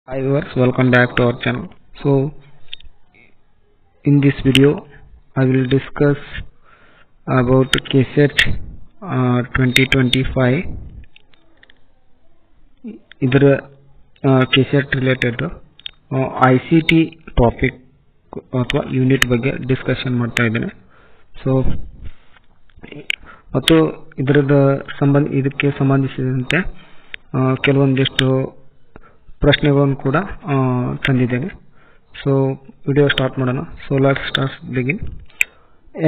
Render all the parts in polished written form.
Hi viewers, welcome back to our channel. So in this video I will discuss about KSET 2025 ಇದರ KSET related ICT topic ಅಥವಾ unit ಬಗ್ಗೆ discussion ಮಾಡ್ತಾ ಇದ್ದೇನೆ. So ಮತ್ತು ಇದಕ್ಕೆ ಸಂಬಂಧಿಸಿದಂತೆ ಕೆಲವೊಂದಿಷ್ಟು ಪ್ರಶ್ನೆಗಳನ್ನು ಕೂಡ ತಂದಿದ್ದೇನೆ. ಸೊ ವಿಡಿಯೋ ಸ್ಟಾರ್ಟ್ ಮಾಡೋಣ. So let's start begin.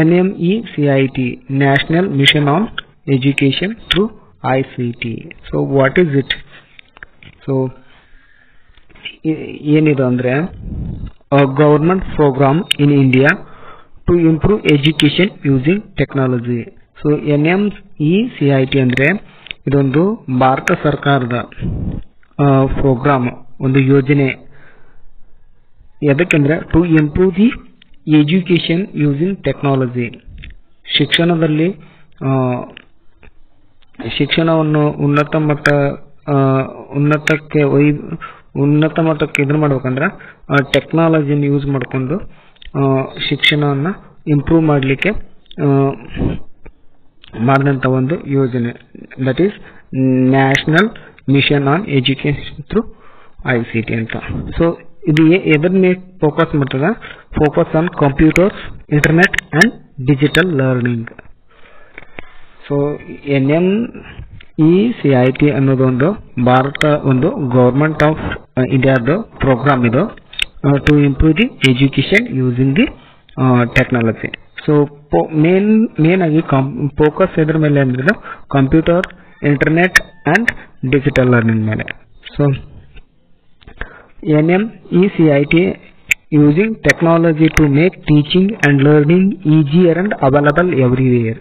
NMECIT national mission on education through ICT. So what is it? So ಏನಿದು ಅಂದರೆ government programme in India to improve education using technology. So NMECIT ಅಂದರೆ ಇದೊಂದು ಭಾರತ ಸರ್ಕಾರದ ಪ್ರೋಗ್ರಾಮ್, ಒಂದು ಯೋಜನೆ. ಎದಕ್ಕೆಂದ್ರೆ to improve the education using technology. ಶಿಕ್ಷಣವನ್ನು ಉನ್ನತ ಮಟ್ಟಕ್ಕೆ ಇದನ್ನು ಮಾಡ್ಬೇಕಂದ್ರೆ ಟೆಕ್ನಾಲಜಿಯನ್ನು ಯೂಸ್ ಮಾಡಿಕೊಂಡು ಶಿಕ್ಷಣವನ್ನು ಇಂಪ್ರೂವ್ ಮಾಡಲಿಕ್ಕೆ ಮಾಡಿದಂಥ ಒಂದು ಯೋಜನೆ, that is national mission on education through ICT ಅಂತ. ಸೊ ಇದು ಎದರ ಮೇಲೆ ಫೋಕಸ್ ಮಾಡ್ತದೆ? Focus on computers, internet and digital learning. So NMECIT ಅನ್ನೋದೊಂದು ಒಂದು ಗವರ್ಮೆಂಟ್ ಆಫ್ ಇಂಡಿಯಾದ ಪ್ರೋಗ್ರಾಮ್ ಇದು, to improve the education using the technology. So main ಆಗಿ ಫೋಕಸ್ ಎದ್ರ ಮೇಲೆ ಅಂದ್ರೆ computer, internet and digital learning ಮೇಲೆ. So NMECIT using technology to make teaching and learning easier and available everywhere.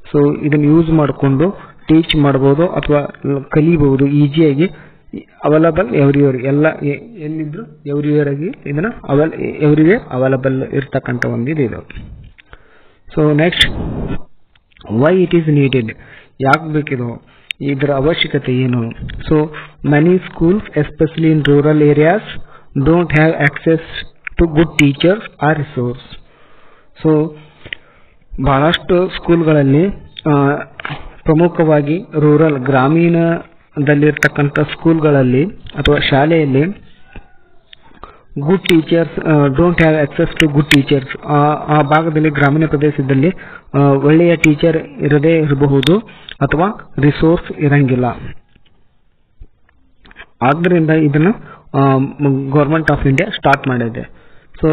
So ಇದನ್ನು use ಮಾಡಿಕೊಂಡು teach ಮಾಡ್ಬೋದು ಅಥವಾ ಕಲಿಬಹುದು ಈಸಿಯಾಗಿ, ಅವೈಲಬಲ್ ಎವ್ರಿವೇರ್, ಎಲ್ಲ ಎಲ್ಲಿದ್ರು ಎವ್ರಿವೇರ್ ಆಗಿ ಇದನ್ನು ಎವ್ರಿವೇರ್ ಅವೈಲಬಲ್ ಇರ್ತಕ್ಕಂಥ ಒಂದು ಇದು. So next, why it is needed, ಯಾಕೆ ಬೇಕಿದು, ಇದರ ಅವಶ್ಯಕತೆ ಏನು? So many schools especially in rural areas don't have access to good teachers or resource. So ಬಹಳಷ್ಟು ಸ್ಕೂಲ್ಗಳಲ್ಲಿ, ಪ್ರಮುಖವಾಗಿ ರೂರಲ್ ಗ್ರಾಮೀಣದಲ್ಲಿರ್ತಕ್ಕಂಥ ಸ್ಕೂಲ್ಗಳಲ್ಲಿ ಅಥವಾ ಶಾಲೆಯಲ್ಲಿ good teachers don't have access to good teachers. ಆ ಭಾಗದಲ್ಲಿ, ಗ್ರಾಮೀಣ ಪ್ರದೇಶದಲ್ಲಿ ಒಳ್ಳೆಯ ಟೀಚರ್ ಇರದೇ ಇರಬಹುದು ಅಥವಾ ರಿಸೋರ್ಸ್ ಇರಂಗಿಲ್ಲ. ಆದ್ದರಿಂದ ಇದನ್ನು ಗವರ್ಮೆಂಟ್ ಆಫ್ ಇಂಡಿಯಾ ಸ್ಟಾರ್ಟ್ ಮಾಡಿದೆ. So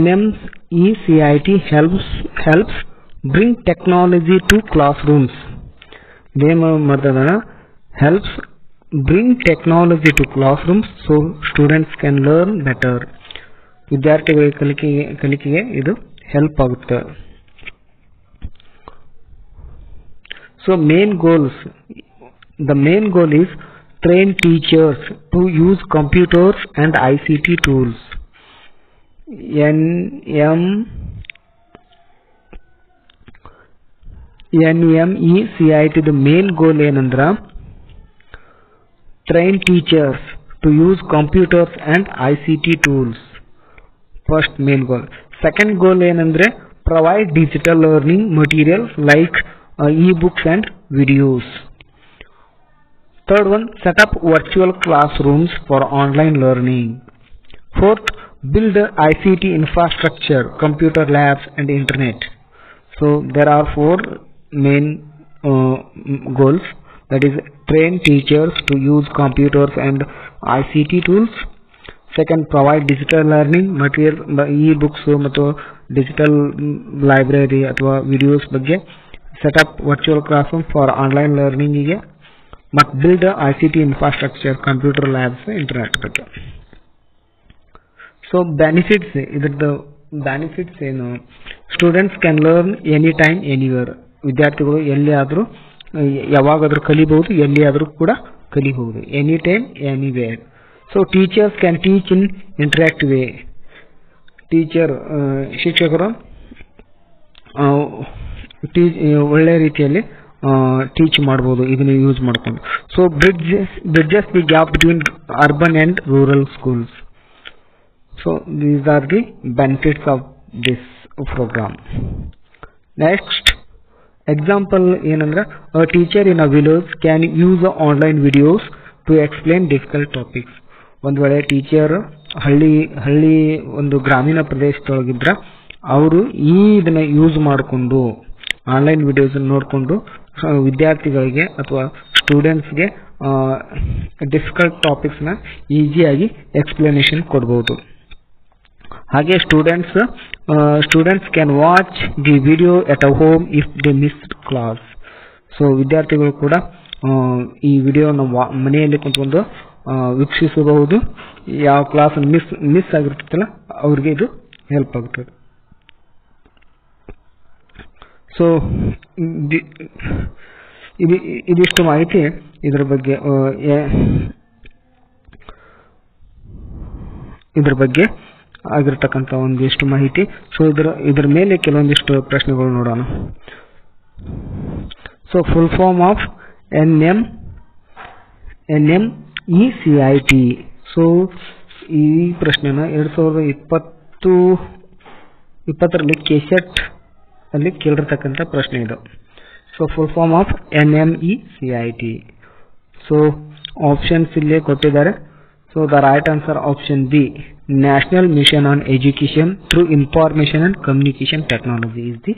NMECIT helps bring technology to classrooms. ಇದೇನು ಮಾಡ್ತದ? helps bring technology to classrooms so students can learn better. ವಿದ್ಯಾರ್ಥಿಗಳ ಕಲಿಕೆಗೆ ಇದು ಹೆಲ್ಪ್ ಆಗುತ್ತೆ. So the main goal is train teachers to use computers and ICT tools. NMECIT the main goal ಏನಂದ್ರ train teachers to use computers and ICT tools. First main goal. Second goal ಏನಂದ್ರೆ provide digital learning materials like e-books and videos. Third one, set up virtual classrooms for online learning. Fourth, build ICT infrastructure, computer labs and internet. So there are four main goals, that is train teachers to use computers and ICT tools. Second, provide digital learning material, e-books ಮತ್ತು digital library ಅಥವಾ videos ಬಗ್ಗೆ. Set up virtual classroom for online learning ಗೆ, ಮತ್ತು build ICT infrastructure, computer labs, internet ಬಗ್ಗೆ. So benefits, ಇದ್ರದ್ದು benefits ಏನು? Students can learn any time anywhere. ವಿದ್ಯಾರ್ಥಿಗಳು ಎಲ್ಲಿಯಾದರೂ ಯಾವಾಗಾದರೂ ಕಲಿಬಹುದು, ಎಲ್ಲಿಯಾದರೂ ಕೂಡ ಕಲಿಬಹುದು, any time anywhere. So teachers can teach in interactive way. ಶಿಕ್ಷಕರು ಒಳ್ಳೆಯ ರೀತಿಯಲ್ಲಿ ಟೀಚ್ ಮಾಡ್ಬೋದು ಇದನ್ನ ಯೂಸ್ ಮಾಡ್ಕೊಂಡು. So bridges the gap between urban and rural schools. So these are the benefits of this program. Next example ಏನಂದ್ರೆ a teacher in a village can use online videos to explain difficult topics. ಒಂದು ವೇಳೆ teacher ಹಳ್ಳಿ ಒಂದು ಗ್ರಾಮೀಣ ಪ್ರದೇಶದೊಳಗಿದ್ರೆ ಅವರು ಇದನ್ನ use ಮಾಡಿಕೊಂಡು online videos ನೋಡಿಕೊಂಡು ವಿದ್ಯಾರ್ಥಿಗಳಿಗೆ ಅಥವಾ ಸ್ಟೂಡೆಂಟ್ಸ್ಗೆ ಡಿಫಿಕಲ್ಟ್ ಟಾಪಿಕ್ಸ್ನ ಈಸಿಯಾಗಿ ಎಕ್ಸ್ಪ್ಲನೇಷನ್ ಕೊಡ್ಬೋದು. ಹಾಗೆ students can watch the video at a home if they missed class. So ವಿದ್ಯಾರ್ಥಿಗಳು ಕೂಡ ಈ ವಿಡಿಯೋನ ಮನೆಯಲ್ಲಿ ಕುಂತ್ಕೊಂಡು ವೀಕ್ಷಿಸಬಹುದು. ಯಾವ ಕ್ಲಾಸ್ ಮಿಸ್ ಆಗಿರ್ತಲ್ಲ ಅವ್ರಿಗೆ ಇದು ಹೆಲ್ಪ್ ಆಗುತ್ತದೆ. ಸೊ ಇದಿಷ್ಟು ಮಾಹಿತಿ ಇದ್ರ ಬಗ್ಗೆ ಆಗಿರ್ತಕ್ಕಂಥ ಒಂದಿಷ್ಟು ಮಾಹಿತಿ. ಸೊ ಇದ್ರ ಮೇಲೆ ಕೆಲವೊಂದಿಷ್ಟು ಪ್ರಶ್ನೆಗಳು ನೋಡೋಣ. So full form of NMECIT. So ಈ ಪ್ರಶ್ನೆನ 2020ರಲ್ಲಿ ಕೆಸೆಟ್ ಅಲ್ಲಿ ಕೇಳಿರ್ತಕ್ಕಂಥ ಪ್ರಶ್ನೆ ಇದು. So full form of NMECIT. So options ಇಲ್ಲೇ ಕೊಟ್ಟಿದ್ದಾರೆ. So the right answer option B, national mission on education through information and communication technology is the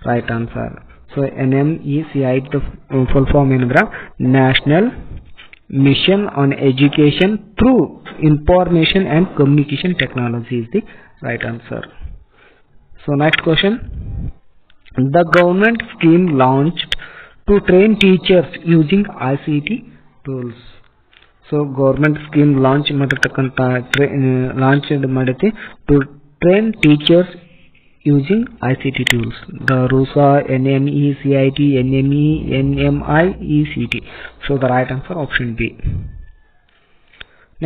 right answer. So NMECIT full form ಏನಂದ್ರೆ national mission on education through information and communication technology is the right answer. So next question, the government scheme launched to train teachers using ICT tools. So government scheme launch ಮಾಡೈತಿ to train teachers using ICT tools. The RUSA, NMECIT, NME, NMIECT. So the right answer option B.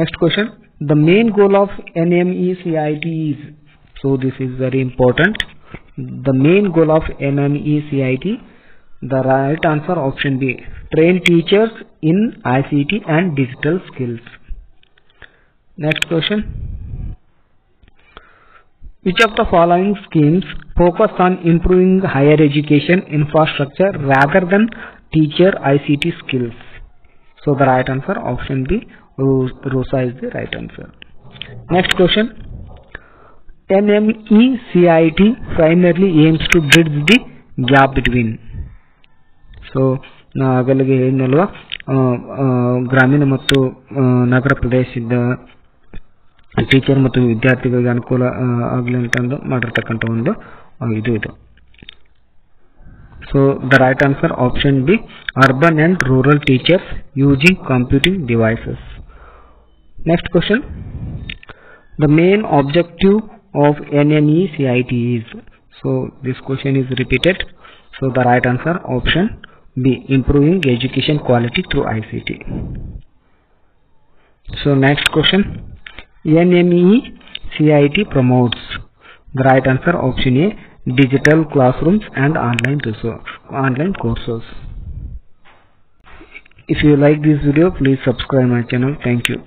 Next question, the main goal of NMECIT is, so this is very important, the main goal of NMECIT, the right answer option B, train teachers in ICT and digital skills. Next question, which of the following schemes focus on improving higher education infrastructure rather than teacher ICT skills? So the right answer option B, RUSA is the right answer. Next question, NMECIT primarily aims to bridge the gap between. So ಆಗಲಿಗೆ ಏನಲ್ವಾ ಗ್ರಾಮೀಣ ಮತ್ತು ನಗರ ಪ್ರದೇಶದ teacher ಮತ್ತು ವಿದ್ಯಾರ್ಥಿಗಳಿಗೆ ಅನುಕೂಲ ಆಗಲಿ ಅಂತಂದು ಮಾಡಿರ್ತಕ್ಕಂಥ ಒಂದು ಇದು. So the right answer option B, urban and rural teachers using computing devices. Next question, the main objective of NMECIT is. So this question is repeated. So the right answer option B, improving education quality through ICT. So next question, NMECIT promotes. The right answer option A, digital classrooms and online courses. If you like this video, please subscribe my channel. Thank you.